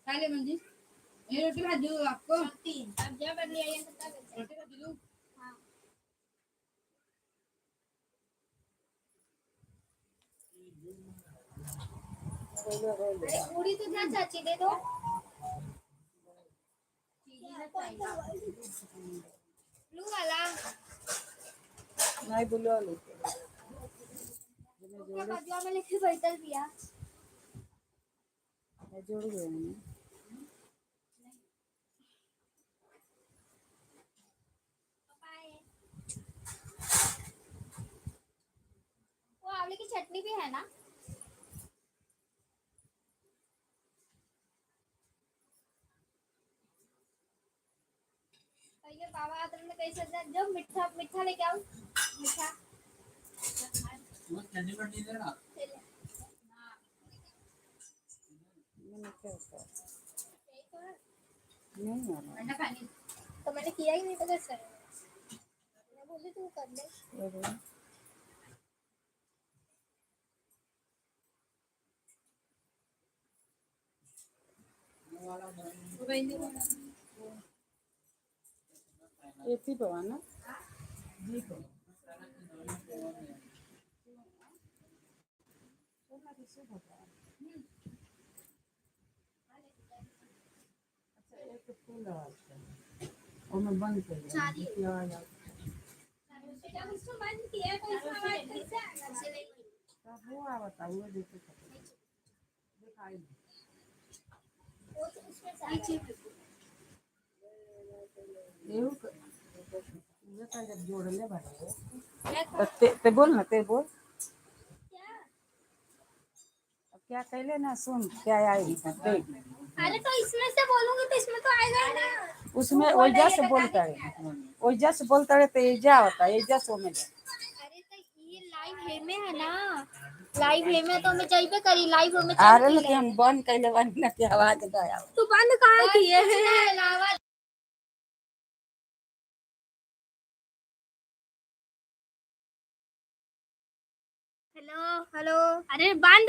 खा ले मंजी, ये रोटी भाजी दो आपको। अब जब बदली आई है तो रोटी भाजी दो। हाँ। अरे पूरी तो ना चाची दे दो। ब्लू वाला नहीं ब्लू वाली क्या बाजू में लिखी बैठल दिया जोड़ गए हैं। वो आंवले की चटनी भी है ना। ये बाबा तुमने कैसे जो मीठा मीठा लेके आओ मीठा नहीं तो मैंने किया ही नहीं तो कैसे मैं बोली तू कर ले। एसी पे ना जी पे अच्छा एक फूल और मैं बंद कर दिया जब उसको बंद किया तो इसमें आवाज कैसे आएगा तब वो आवता हुआ देखे दिखाई वो तो उसमें नीचे ये जब जोड़ ले ते बोल ना ते बोल अब क्या कहले ना सुन क्या आएगी देख। अरे तो इसमें से बोलूंगी तो इसमें तो आएगा ही ना। उसमें ओइजा से बोलता है ओइजा से बोलता है तो एजा होता है एजा से में। अरे तो ये लाइव है में है ना लाइव है में तो मैं चाहिए करी लाइव में अरे लेकिन हम बंद कैले बंद ना की आवाज गया तू बंद कहां किए हैं आवाज। हेलो हेलो अरे बंद